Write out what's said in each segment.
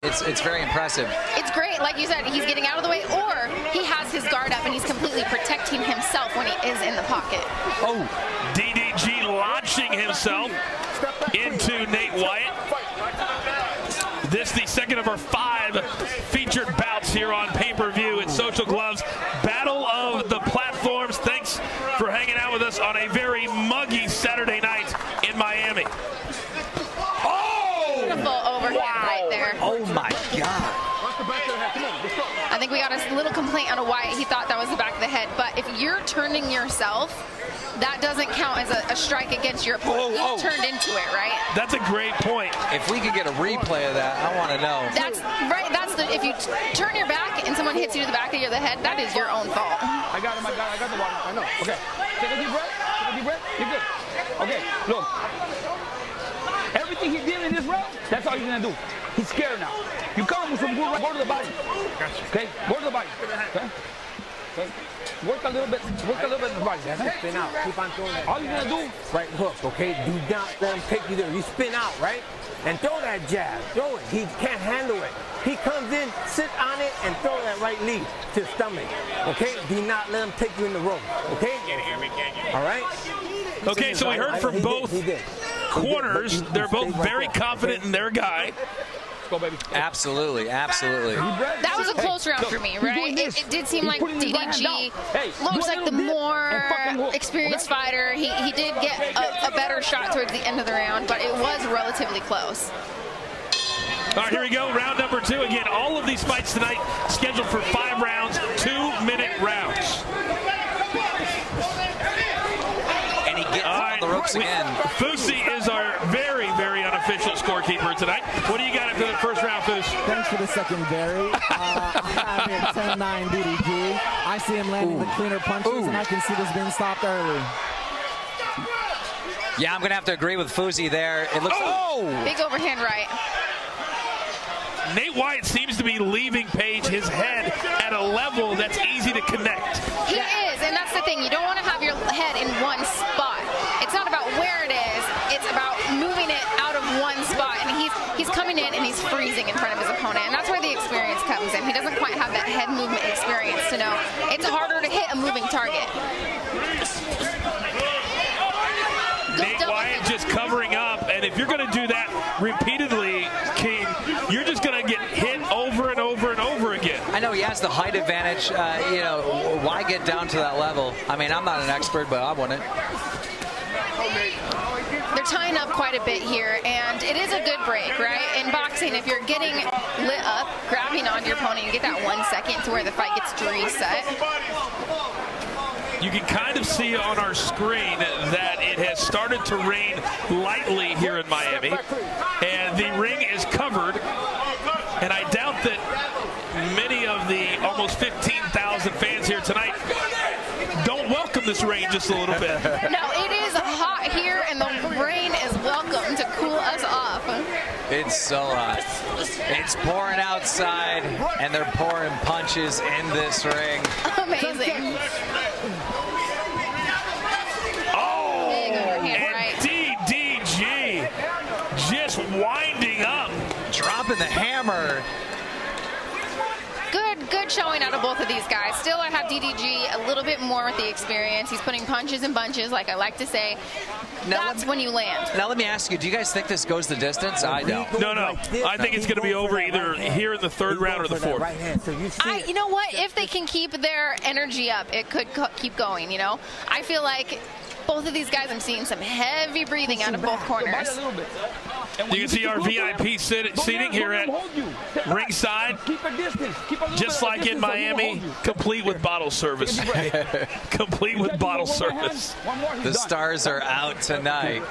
It's very impressive. It's great. Like you said, he's getting out of the way, or he has his guard up and he's completely protecting himself when he is in the pocket. Oh, DDG launching himself into Nate Wyatt. This the second of our 5 featured bouts here on pay-per-view at Social Gloves. Battle of the Platforms. Thanks for hanging out with us on a very muggy Saturday night in Miami. Beautiful overhand right there. Oh my God. I think we got a little complaint on a Wyatt. He thought that was the back of the head. But if you're turning yourself, that doesn't count as a strike against your opponent. You turned into it, right? That's a great point. If we could get a replay of that, I want to know. That's right. That's the. If you turn your back and someone hits you to the back of the head, that is your own fault. I got him. I got the water. I know. Okay. Take a deep breath. Take a deep breath. You're good. Okay. Look. Everything he did in this round, that's all he's gonna do. He's scared now. You come with some good right. Go to the body. Okay. Go to the body. Okay. Okay. Work a little bit. Work a little bit in the body. That's it. Spin out. Keep on throwing that. All you're gonna do. Right hook. Okay. Do not let him take you there. You spin out, right? And throw that jab. Throw it. He can't handle it. He comes in, sit on it, and throw that right knee to the stomach. Okay. Do not let him take you in the rope. Okay. All right. Okay. So we heard from both corners. They're both very confident in their guy. Go, baby. Absolutely, absolutely. That was a close round for me, right? It did seem like DDG looks like the more experienced fighter. He did get a better shot towards the end of the round, but it was relatively close. All right, here we go. Round number 2. Again, all of these fights tonight scheduled for 5 rounds, 2-minute rounds. And he gets on the ropes again. Fusi is our very, very unofficial scorekeeper tonight. What do you got after the first round, Fus? Thanks for the secondary. I have here 10-9 DDG. I see him landing the cleaner punches, and I can see this being stopped early. Yeah, I'm going to have to agree with Fusi there. It looks Big overhand right. Nate Wyatt seems to be leaving Page his head at a level that's easy to connect. He is, and that's the thing. You don't want to have your head in one spot. It's not about where it is. It's about moving it out of one spot. And he's coming in and he's freezing in front of his opponent. And that's where the experience comes in. He doesn't quite have that head movement experience to know it's harder to hit a moving target. Nate Wyatt just covering up, and if you're going to do that repeatedly, King, you're just going to get hit over and over and over again. I know he has the height advantage. You know, why get down to that level? I mean, I'm not an expert, but I wouldn't. They're tying up quite a bit here, and it is a good break, right? In boxing, if you're getting lit up, grabbing on your opponent, you get that 1 second to where the fight gets to reset. You can kind of see on our screen that it has started to rain lightly here in Miami, and the ring is covered, and I doubt that many of the almost 15,000 fans here tonight don't welcome this rain just a little bit. No, it is hot here, and the rain is welcome to cool us off. It's so hot. It's pouring outside, and they're pouring punches in this ring. Amazing. DDG just winding up. Dropping the hammer. Good showing out of both of these guys. Still, I have DDG a little bit more with the experience. He's putting punches in bunches, like I like to say. That's when you land. Now, let me ask you, do you guys think this goes the distance? I don't. No. I think it's going to be over either here in the 3rd round or the 4th. You know what? If they can keep their energy up, it could keep going, you know? I feel like both of these guys, I'm seeing some heavy breathing out of both corners. You can see our VIP seating here at ringside, just like in Miami, complete with bottle service. Complete with bottle service. The stars are out tonight.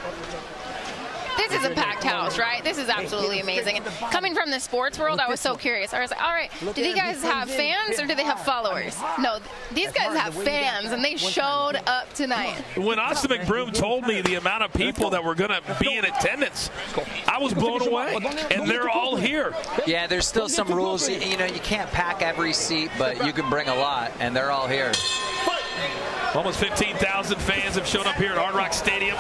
This is a packed house, right? This is absolutely amazing. And coming from the sports world, I was so curious. I was like, all right, do these guys have fans or do they have followers? No, these guys have fans, and they showed up tonight. When Austin McBroom told me the amount of people that were going to be in attendance, I was blown away, and they're all here. Yeah, there's still some rules. You know, you can't pack every seat, but you can bring a lot, and they're all here. Almost 15,000 fans have shown up here at Hard Rock Stadium,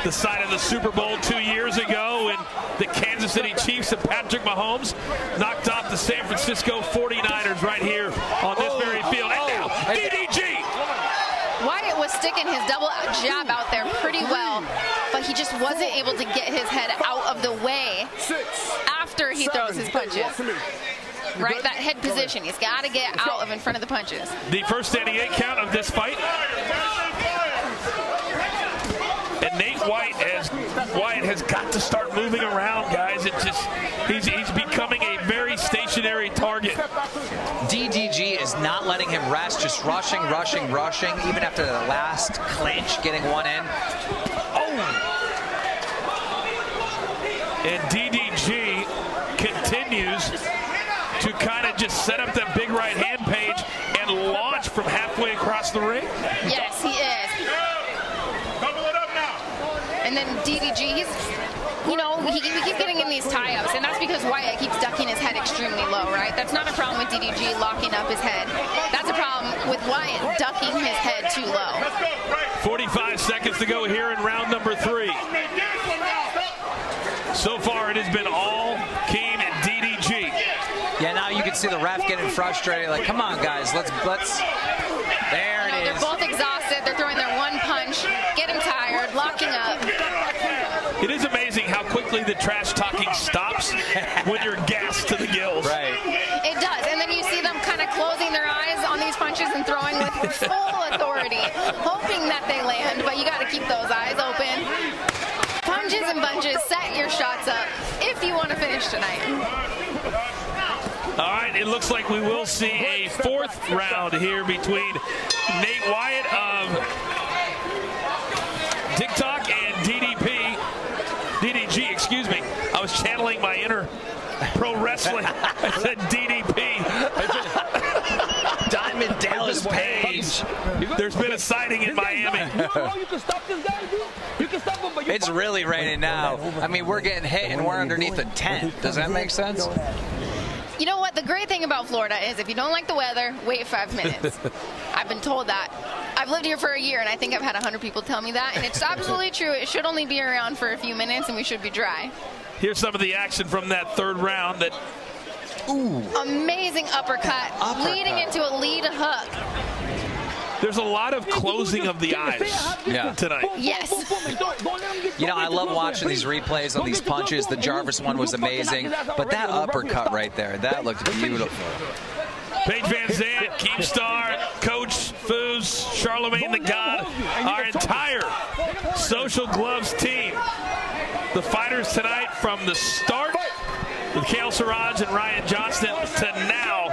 the site of the Super Bowl 2 years ago, when the Kansas City Chiefs and Patrick Mahomes knocked off the San Francisco 49ers right here on this very field. And now, DDG! Wyatt was sticking his double jab out there pretty well, but he just wasn't able to get his head out of the way after he throws his punches. Right, that head position. He's got to get out of in front of the punches. The first standing 8 count of this fight. And Nate Wyatt has got to start moving around, guys. It just he's becoming a very stationary target. DDG is not letting him rest, just rushing, even after the last clinch, getting one in. And DDG continues to kind of just set up that big right hand page and launch from halfway across the ring. Yes, he is. And then DDG, he keeps getting in these tie-ups, and that's because Wyatt keeps ducking his head extremely low, right? That's not a problem with DDG locking up his head. That's a problem with Wyatt ducking his head too low. 45 seconds to go here in round number 3. So far, it has been all Keem and DDG. Yeah, now you can see the ref getting frustrated. Like, come on, guys, let's. There it is. They're both exhausted. They're throwing their one punch, getting tired, locking up. It is amazing how quickly the trash talking stops when you're gassed to the gills. Right. It does, and then you see them kind of closing their eyes on these punches and throwing with full authority, hoping that they land, but you got to keep those eyes open. Punches and bunches, set your shots up if you want to finish tonight. All right, it looks like we will see a 4th round here between Nate Wyatt of TikTok and DDG, excuse me. I was channeling my inner pro wrestling. I said DDP. Diamond Dallas Page. There's been a sighting in Miami. It's really raining now. I mean, we're getting hit and we're underneath a tent. Does that make sense? You know what? The great thing about Florida is if you don't like the weather, wait 5 minutes. I've been told that. I've lived here for a year, and I think I've had 100 people tell me that, and it's absolutely true. It should only be around for a few minutes, and we should be dry. Here's some of the action from that 3rd round. Amazing uppercut, leading into a lead hook. There's a lot of closing of the eyes tonight. Yes. You know, I love watching these replays on these punches. The Jarvis one was amazing, but that uppercut right there, that looked beautiful. Paige Van Zandt, Keemstar, Coach Foos, Charlemagne the God, our entire Social Gloves team. The fighters tonight from the start with Kale Siraj and Ryan Johnston to now,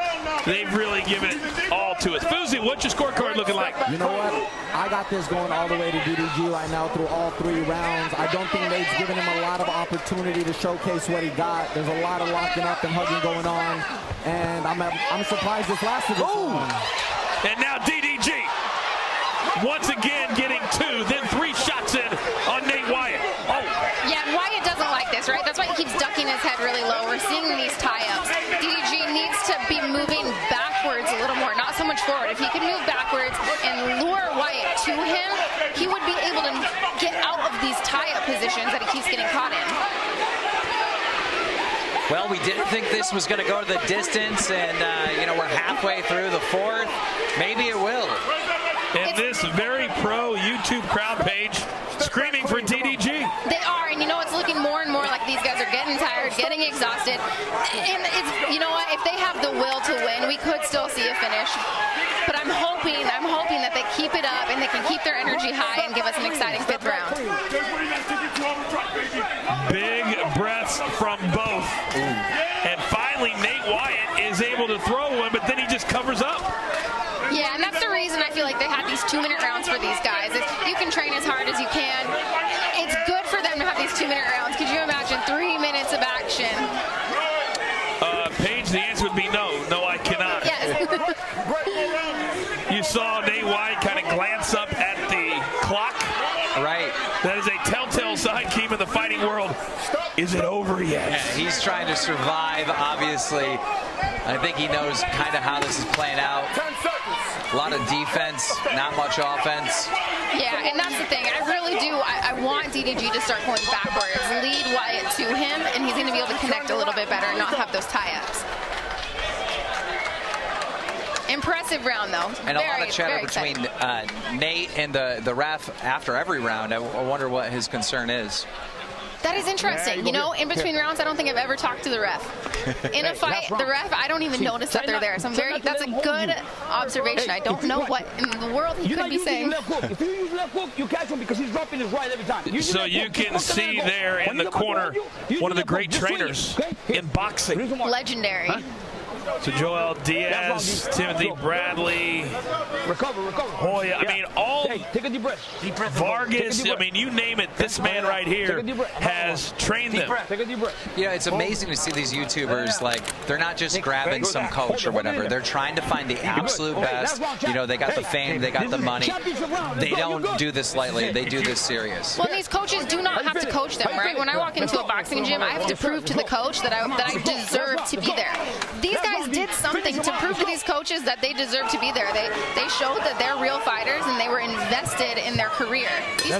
they've really given it all to us. Foosy, what's your scorecard looking like? You know what? I got this going all the way to DDG right now through all 3 rounds. I don't think Nate's given him a lot of opportunity to showcase what he got. There's a lot of locking up and hugging going on, and I'm surprised this lasted this long. And now DDG, once again getting 2, then 3 shots in on Nate Wyatt. Yeah, Wyatt doesn't like this, right? That's why he keeps ducking his head really low. We're seeing these tie-ups. DDG needs to be moving backwards a little more, not so much forward. If he could move backwards and lure Wyatt to him, he would be able to get out of these tie-up positions that he keeps getting caught in. Well, we didn't think this was going to go to the distance, and, we're halfway through the 4th. Maybe it will. And this very pro YouTube crowd page screaming for DDG. They are, and it's looking more and more like these guys are getting tired, getting exhausted. And it's, you know what, if they have the will to win, we could still see a finish. But I'm hoping that they keep it up and they can keep their energy high and give us an exciting 5th round. Big breaths from both. And finally, Nate Wyatt is able to throw one, but then he just covers up. Yeah, and that's the reason I feel like they had these 2-minute rounds for these guys. If you can train as hard as you can, it's good for them to have these 2-minute rounds. Could you imagine 3 minutes of action? Paige, the answer would be no. No, I cannot. Yes. You saw Nate Wyatt kind of glance up at the clock. Right. That is a telltale sign, Keem, in the fighting world. Is it over yet? Yeah, he's trying to survive, obviously. I think he knows kind of how this is playing out. A lot of defense, not much offense. Yeah, and that's the thing. I really do. I want DDG to start going backwards, lead Wyatt to him, and he's going to be able to connect a little bit better and not have those tie-ups. Impressive round, though. And a lot of chatter between Nate and the ref after every round. I wonder what his concern is. That is interesting. You know, in between rounds, I don't think I've ever talked to the ref. In a fight, the ref, I don't even notice that they're there. So that's a good observation. I don't know what in the world he could be saying. If you use left hook, you catch him because he's dropping his right every time. So you can see there in the corner one of the great trainers in boxing. Legendary. So Joel Diaz, Timothy Bradley, Hoya, I mean, all take a deep breath. Vargas, I mean, you name it, this man right here has trained them. Take a deep breath. Yeah, it's amazing to see these YouTubers, like, they're not just grabbing some coach or whatever. They're trying to find the absolute best. You know, they got the fame, they got the money. They don't do this lightly. They do this serious. Well, these coaches do not have to coach them, right? When I walk into a boxing gym, I have to prove to the coach that I deserve to be there. These guys did something to prove to these coaches that they deserve to be there. They showed that they're real fighters and they were invested in their career. These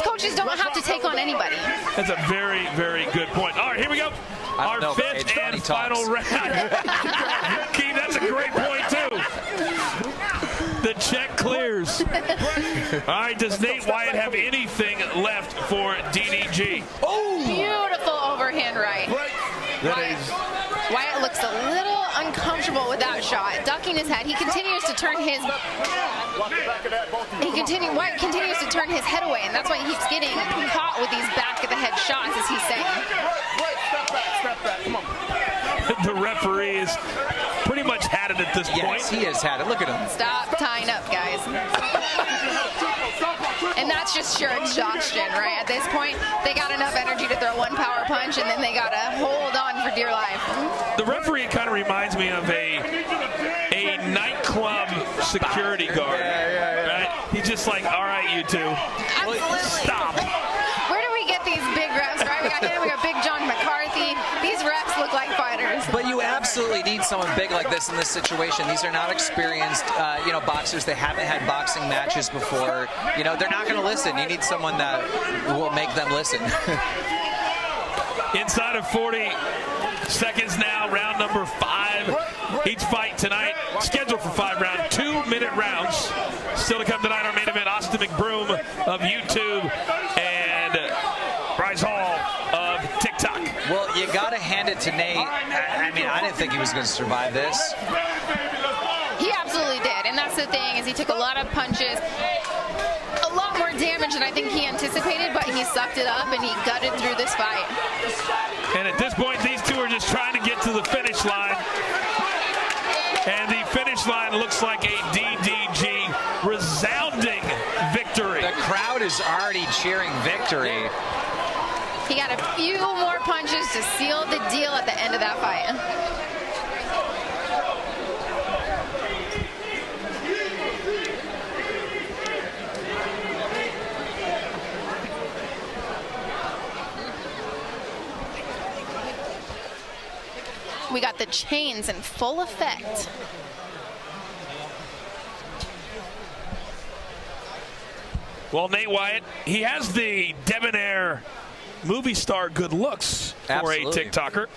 coaches don't have to take on anybody. That's a very, very good point. All right, here we go. Our fifth and final round. Keith, that's a great point, too. The check clears. All right, does Nate Wyatt have anything left for DDG? Oh! Beautiful overhand right. Wyatt looks a little uncomfortable with that shot, ducking his head. He continues to turn his Wyatt continues to turn his head away, and that's why he keeps getting caught with these back of the head shots, as he's saying. Step back, come on. The referee is pretty much had it at this point. Yes, he has had it. Look at him. Stop tying up, guys. And that's just sheer exhaustion, right? At this point, they got enough energy to throw one power punch, and then they got to hold on for dear life. The referee kind of reminds me of a nightclub security guard. Right? He's just like, all right, you two. Absolutely. Stop. Where do we get these big refs, right? We got him, we got Big John McCarthy. These refs look like fighters. But you absolutely need someone big like this in this situation. These are not experienced, boxers. They haven't had boxing matches before. You know, they're not going to listen. You need someone that will make them listen. Inside of 40 seconds now, round number 5. Each fight tonight scheduled for 5 rounds, 2-minute rounds. Still to come tonight, our main event, Austin McBroom of YouTube and Bryce Hall of TikTok. Well, you got to hand it to Nate. I mean, I didn't think he was going to survive this. He absolutely did, and that's the thing, is he took a lot of punches, a lot more damage than I think he anticipated, but he sucked it up and he gutted through this fight. And at this point, these two are just trying to get to the finish line. And the finish line looks like a DDG resounding victory. The crowd is already cheering victory. He got a few more punches to seal the deal at the end of that fight. We got the chains in full effect. Well, Nate Wyatt, he has the debonair movie star good looks for Absolutely. a TikToker.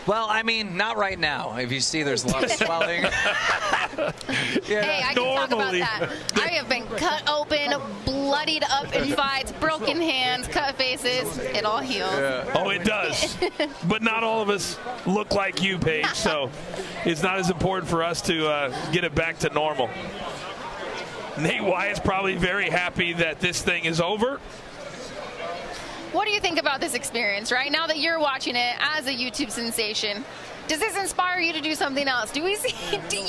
Well, I mean, not right now. If you see, there's a lot of swelling. Hey, I can talk about that. I have been cut open, bloodied up in fights, broken hands, cut faces. It all heals. Yeah. Oh, it does. But not all of us look like you, Paige, so it's not as important for us to get it back to normal. Nate Wyatt's probably very happy that this thing is over. What do you think about this experience, right? Now that you're watching it as a YouTube sensation, Does this inspire you to do something else? Do we see,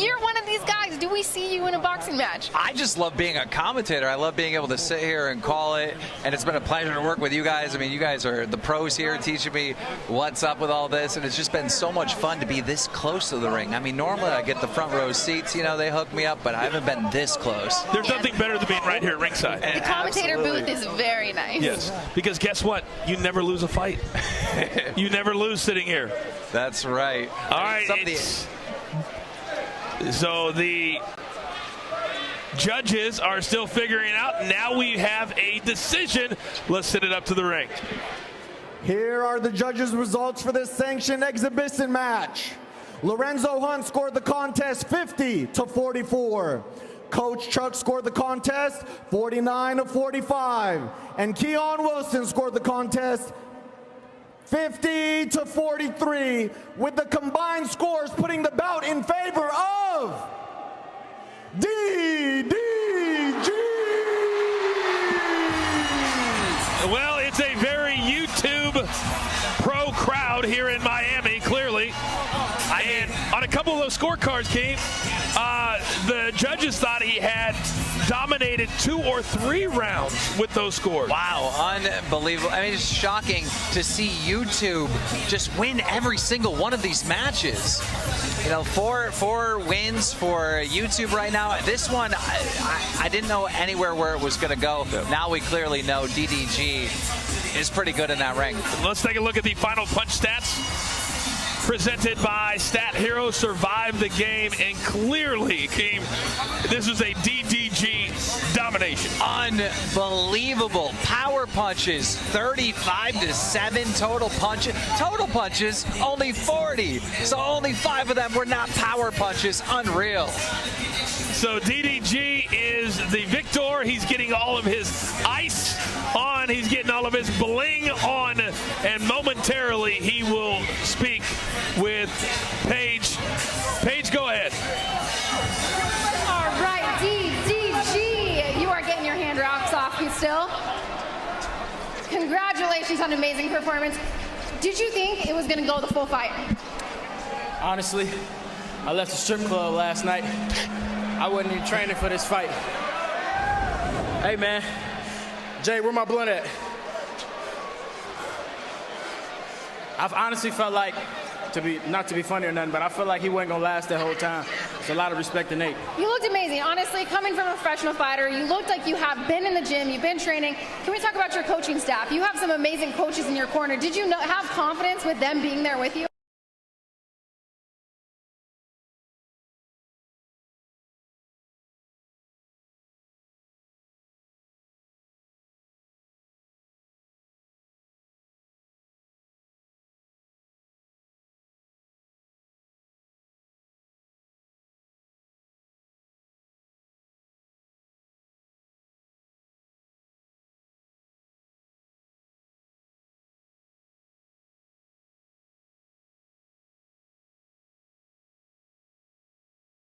you're one of these guys, do we see you in a boxing match? I just love being a commentator. I love being able to sit here and call it, and it's been a pleasure to work with you guys. I mean, you guys are the pros here teaching me what's up with all this, and it's just been so much fun to be this close to the ring. I mean, normally I get the front row seats, you know, they hook me up, but I haven't been this close. There's nothing better than being right here at ringside. The commentator booth is very nice. Yes, because guess what? You never lose a fight. You never lose sitting here. That's right. All right. So the judges are still figuring out. Now we have a decision. Let's send it up to the ring. Here are the judges' results for this sanctioned exhibition match. Lorenzo Hunt scored the contest 50-44. Coach Chuck scored the contest 49-45. And Keon Wilson scored the contest 50-43, with the combined scores putting the bout in favor of DDG. Well, it's a very YouTube pro crowd here in Miami, clearly. And on a couple of those scorecards, Keith, the judges thought he had dominated 2 or 3 rounds with those scores. Wow, unbelievable. I mean, it's shocking to see YouTube just win every single one of these matches. You know, four wins for YouTube right now. This one, I didn't know anywhere where it was going to go. Now we clearly know DDG is pretty good in that ring. Let's take a look at the final punch stats presented by Stat Hero. Survived the game, and clearly, this was a DDG domination. Unbelievable. Power punches, 35-7 total punches. Total punches, only 40. So only 5 of them were not power punches. Unreal. So DDG is the victor. He's getting all of his ice on. He's getting all of his bling on. And momentarily, he will speak with Paige. Paige, go ahead. All right, DDG, you are getting your hand wraps off you still. Congratulations on an amazing performance. Did you think it was going to go the full fight? Honestly, I left the strip club last night. I wasn't even training for this fight. Hey, man. Jay, where my blunt at? I've honestly felt like, not to be funny or nothing, but I felt like he wasn't going to last that whole time. It's a lot of respect to Nate. You looked amazing. Honestly, coming from a professional fighter, you looked like you have been in the gym, you've been training. Can we talk about your coaching staff? You have some amazing coaches in your corner. Did you have confidence with them being there with you?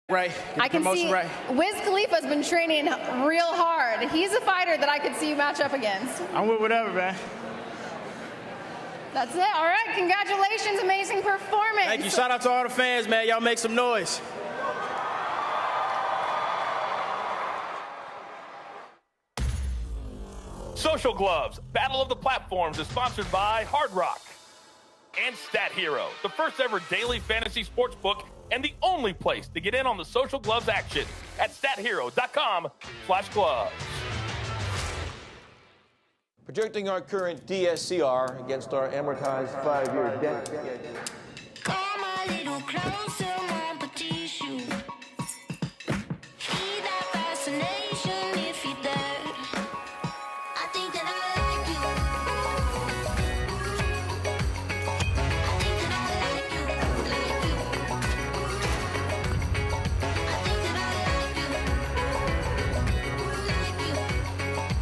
Right. I can see right. Wiz Khalifa's been training real hard. He's a fighter that I could see you match up against. I'm with whatever, man. That's it. All right. Congratulations. Amazing performance. Thank you. Shout out to all the fans, man. Y'all make some noise. Social Gloves, Battle of the Platforms is sponsored by Hard Rock and Stat Hero, the first ever daily fantasy sports book and the only place to get in on the Social Gloves action at stathero.com/gloves. Projecting our current DSCR against our amortized 5-year debt. Come a little closer, my petite shoe. Feel that fascination if you're there. I think that I like you. I think that I like you, like you. I think that I like you, like you.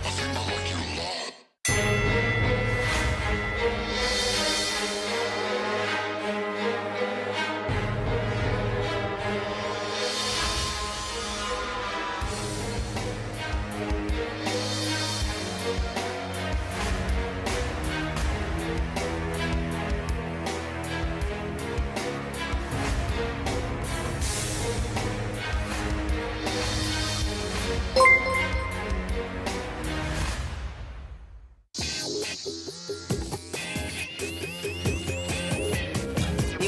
I think I like you a lot.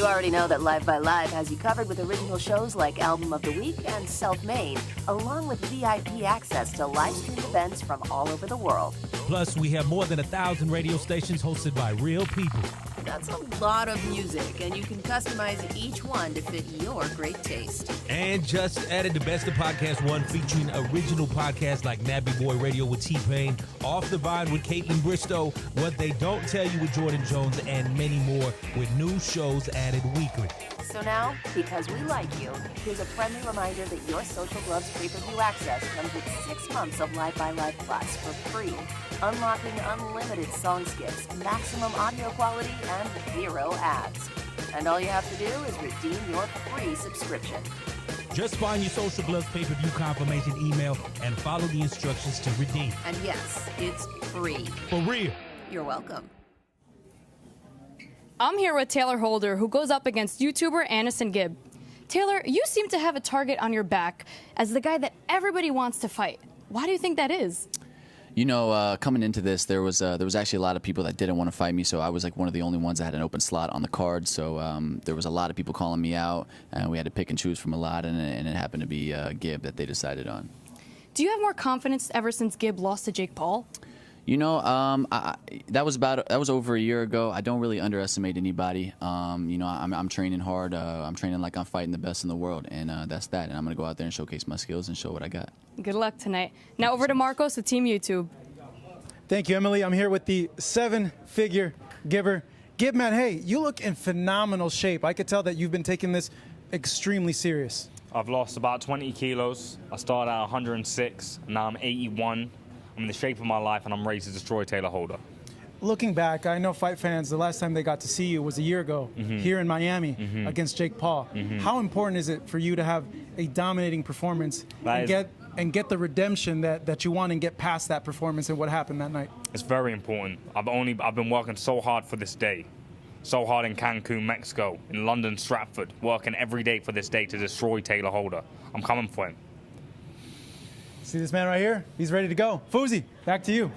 You already know that Live by Live has you covered with original shows like Album of the Week and Self-Made, along with VIP access to live stream events from all over the world. Plus, we have more than 1,000 radio stations hosted by real people. That's a lot of music, and you can customize each one to fit your great taste. And just added the Best of Podcast 1 featuring original podcasts like Nappy Boy Radio with T-Pain, Off the Vine with Caitlin Bristow, What They Don't Tell You with Jordan Jones, and many more with new shows added weekly. So now, because we like you, here's a friendly reminder that your Social Gloves pay-per-view access comes with 6 months of Live by Live Plus for free, unlocking unlimited song skips, maximum audio quality, and 0 ads. And all you have to do is redeem your free subscription. Just find your Social Gloves pay-per-view confirmation email and follow the instructions to redeem. And yes, it's free. For real. You're welcome. I'm here with Taylor Holder, who goes up against YouTuber Anderson Gibb. Taylor, you seem to have a target on your back as the guy that everybody wants to fight. Why do you think that is? You know, coming into this, there was actually a lot of people that didn't want to fight me, so I was like one of the only ones that had an open slot on the card. So there was a lot of people calling me out, and we had to pick and choose from a lot, and it happened to be Gibb that they decided on. Do you have more confidence ever since Gibb lost to Jake Paul? You know, that was over a year ago. I don't really underestimate anybody. You know, I'm training hard. I'm training like I'm fighting the best in the world, and that's that. And I'm gonna go out there and showcase my skills and show what I got. Good luck tonight. Now over to Marcos with Team YouTube. Thank you, Emily. I'm here with the 7-figure Gibber. Gib, man, hey, you look in phenomenal shape. I could tell that you've been taking this extremely serious. I've lost about 20 kilos. I started at 106, and now I'm 81. I'm in the shape of my life, and I'm ready to destroy Taylor Holder. Looking back, I know fight fans, the last time they got to see you was a year ago here in Miami against Jake Paul. How important is it for you to have a dominating performance and get the redemption that you want and get past that performance and what happened that night? It's very important. I've been working so hard for this day. So hard in Cancun, Mexico, in London, Stratford, working every day for this day to destroy Taylor Holder. I'm coming for him. See this man right here? He's ready to go. Fuzi, back to you.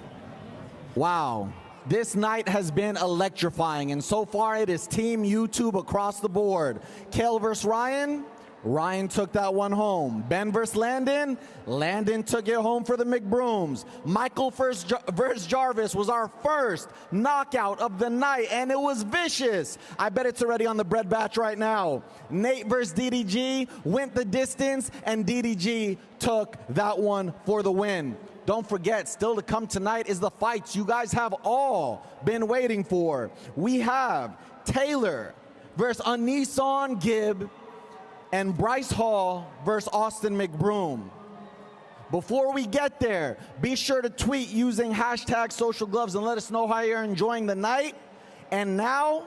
Wow. This night has been electrifying, and so far it is Team YouTube across the board. Kale versus Ryan. Ryan took that one home. Ben versus Landon. Landon took it home for the McBrooms. Michael versus Jarvis was our first knockout of the night, and it was vicious. I bet it's already on the bread batch right now. Nate versus DDG went the distance, and DDG took that one for the win. Don't forget, still to come tonight is the fights you guys have all been waiting for. We have Taylor versus Anisan Gibb, and Bryce Hall versus Austin McBroom. Before we get there, be sure to tweet using #SocialGloves and let us know how you're enjoying the night. And now,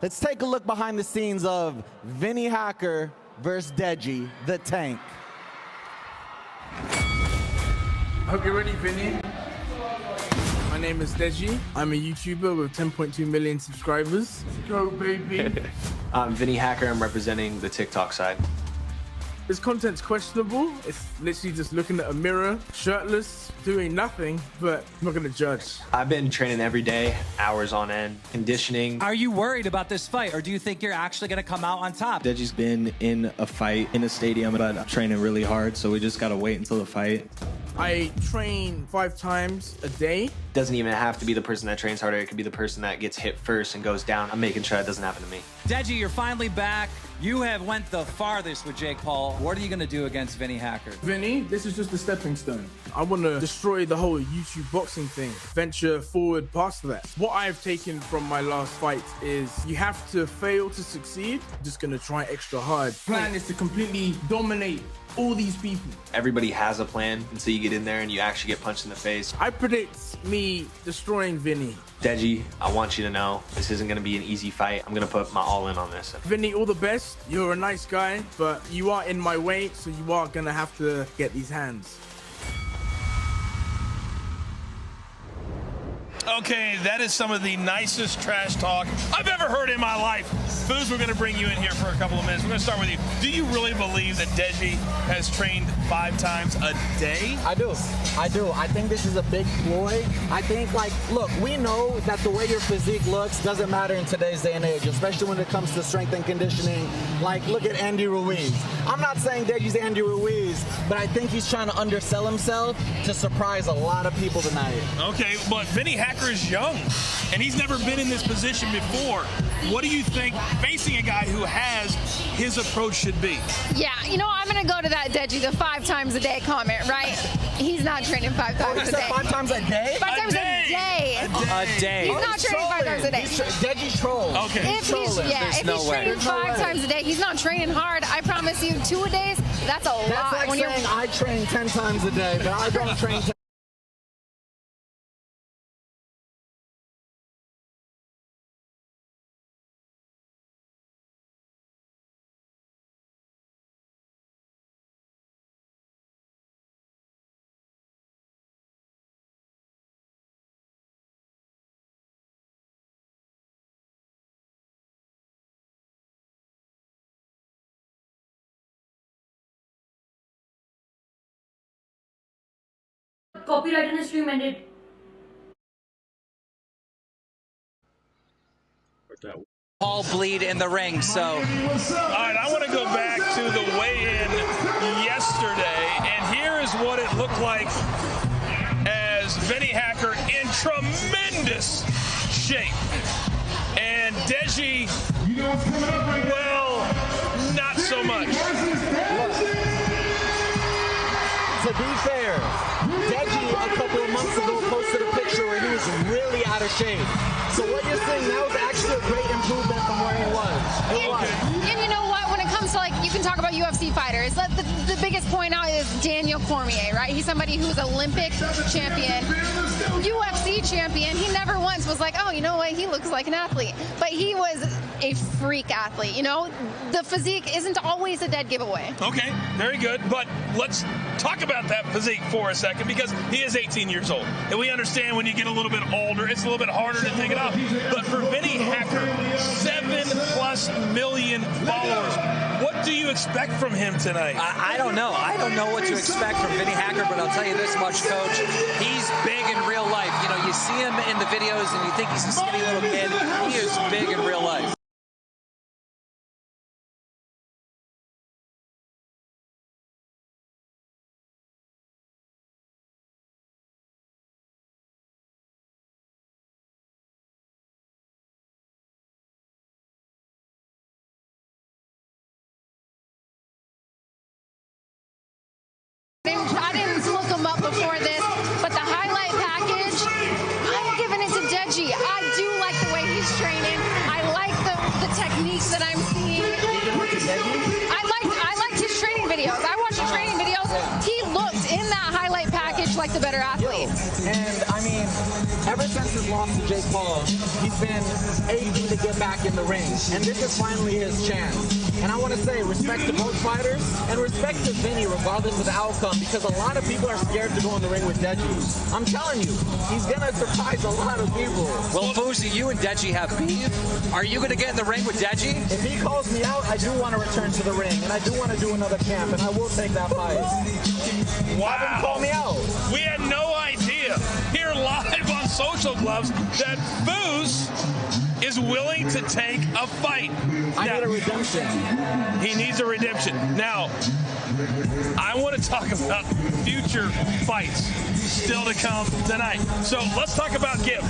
let's take a look behind the scenes of Vinnie Hacker versus Deji, the Tank. Hope you're ready, Vinny. My name is Deji. I'm a YouTuber with 10.2 million subscribers. Go, baby. I'm Vinnie Hacker. I'm representing the TikTok side. This content's questionable. It's literally just looking at a mirror, shirtless, doing nothing, but I'm not gonna judge. I've been training every day, hours on end, conditioning. Are you worried about this fight, or do you think you're actually gonna come out on top? Deji's been in a fight in a stadium, but I'm training really hard, so we just gotta wait until the fight. I train 5 times a day. Doesn't even have to be the person that trains harder. It could be the person that gets hit first and goes down. I'm making sure that doesn't happen to me. Deji, you're finally back. You have went the farthest with Jake Paul. What are you gonna do against Vinnie Hacker? Vinny, this is just a stepping stone. I want to destroy the whole YouTube boxing thing, venture forward past that. What I've taken from my last fight is you have to fail to succeed. I'm just gonna try extra hard. Plan is to completely dominate all these people. Everybody has a plan until you get in there and you actually get punched in the face. I predict me destroying Vinny. Deji, I want you to know this isn't going to be an easy fight. I'm going to put my all in on this. Vinny, all the best. You're a nice guy, but you are in my way, so you are going to have to get these hands. Okay, that is some of the nicest trash talk I've ever heard in my life. Foos, we're going to bring you in here for a couple of minutes. We're going to start with you. Do you really believe that Deji has trained 5 times a day? I do. I think this is a big ploy. I think, like, look, we know that the way your physique looks doesn't matter in today's day and age, especially when it comes to strength and conditioning. Like, look at Andy Ruiz. I'm not saying Deji's Andy Ruiz, but I think he's trying to undersell himself to surprise a lot of people tonight. Okay, but Vinnie Hacker is young, and he's never been in this position before. What do you think facing a guy who has his approach should be? Yeah, you know, I'm going to go to that Deji, the 5 times a day comment, right? He's not training 5 times a day. 5 times a day? 5 times a day. A day. He's not training 5 times a day. Deji's trolling. Okay. If he's training 5 times a day, he's not training hard. I promise you, 2 a days, that's a lot. That's like when saying I train 10 times a day, but I don't train 10. Copyright on the stream ended. All bleed in the ring, so. All right, I want to go back to the weigh-in yesterday, and here is what it looked like as Vinnie Hacker in tremendous shape. And Deji, well, not so much. To be fair, Deji a couple of months ago posted a picture where he was really out of shape. So what you're seeing now is actually a great improvement from where he was. And you know what? When it comes to, like, you can talk about UFC fighters. The biggest point out is Daniel Cormier, right? He's somebody who's Olympic champion, UFC champion. He never once was like, oh, you know what? He looks like an athlete. But he was a freak athlete, you know? The physique isn't always a dead giveaway. Okay, very good. But let's talk about that physique for a second, because he is 18 years old. And we understand when you get a little bit older, it's a little bit harder to take it off. But for Vinnie Hacker, 7+ million followers. What do you expect from him tonight? I don't know. I don't know what to expect from Vinnie Hacker, but I'll tell you this much, Coach. He's big in real life. You know, you see him in the videos and you think he's a skinny little kid. He is big in real life. I didn't look him up before this, but the highlight package, I'm giving it to Deji. I do like the way he's training. I like the techniques that I'm seeing. I liked his training videos. I watched the training videos. He looked in that highlight package like the better athlete. And I mean, ever since his loss to Jake Paul, he's been aching to get back in the ring. And this is finally his chance. And I want to say respect to both fighters and respect to Vinnie regardless of the outcome, because a lot of people are scared to go in the ring with Deji. I'm telling you, he's going to surprise a lot of people. Well, Fousey, you and Deji have beef. Are you going to get in the ring with Deji? If he calls me out, I do want to return to the ring, and I do want to do another camp, and I will take that fight. Wow. Have him call me out. We had no idea here live on Social Gloves that Foos is willing to take a fight. I need a redemption. He needs a redemption. Now, I want to talk about future fights still to come tonight. So let's talk about Gibb,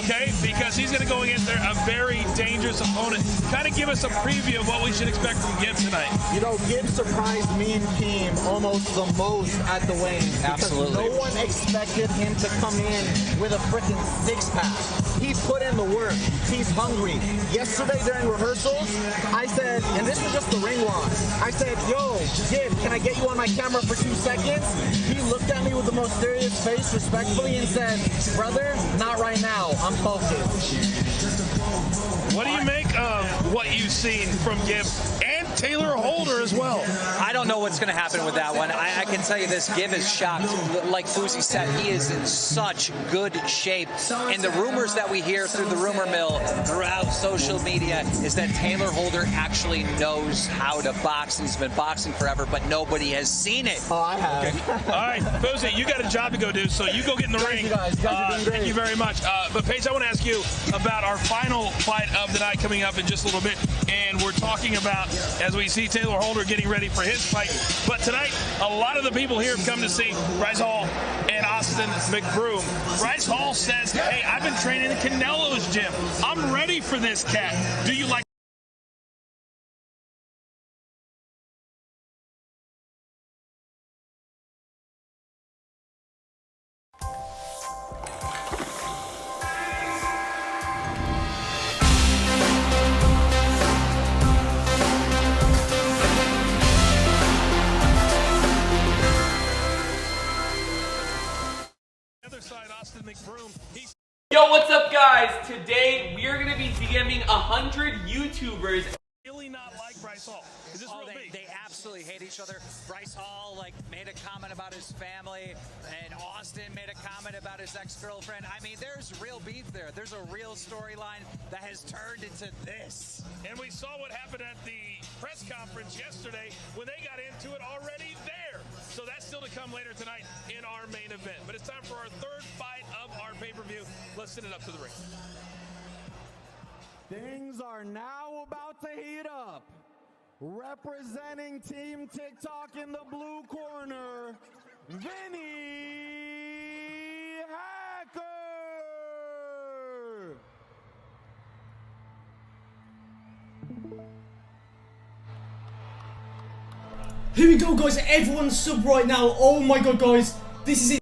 okay? Because he's going to go against a very dangerous opponent. Kind of give us a preview of what we should expect from Gibb tonight. You know, Gibb surprised me and Keem almost the most at the weigh-in. Absolutely. No one expected him to come in with a freaking six-pack. He put in the work. He's hungry. Yesterday during rehearsals, I said, and this is just the ring walk, I said, yo, Gibb, can I get you on my camera for 2 seconds? He looked at me with the most serious face respectfully and said, brother, not right now. I'm focused. What do you make of what you've seen from Gibb and Taylor Holder as well? I don't know what's going to happen with that one. I can tell you this, Gibb is shocked. Like Fuzi said, he is in such good shape. And the rumors that we hear through the rumor mill throughout social media is that Taylor Holder actually knows how to box. He's been boxing forever, but nobody has seen it. Oh, I have. Okay. All right, Fuzi, you got a job to go do, so you go get in the ring. You guys are doing great. Thank you very much. But Paige, I want to ask you about our final fight of the night coming up in just a little bit. And we're talking about, as we see Taylor Holder getting ready for his fight. But tonight, a lot of the people here have come to see Bryce Hall and Austin McBroom. Bryce Hall says, hey, I've been training in Canelo's gym. I'm ready for this cat. Do you like Yo, what's up, guys? Today we are gonna be DMing 100 YouTubers. Really not like Bryce Hall. Is this real big? They absolutely hate each other. Bryce Hall made a comment about his family, and Austin made a comment about his ex-girlfriend. I mean, there's real beef there. There's a real storyline that has turned into this. And we saw what happened at the press conference yesterday when they got into it already there. So that's still to come later tonight in our main event. But it's time for our third fight of our pay-per-view. Let's send it up to the ring. Things are now about to heat up. Representing Team TikTok in the blue corner, Vinnie Hacker! Here we go, guys. Everyone's sub right now. Oh my god, guys. This is it.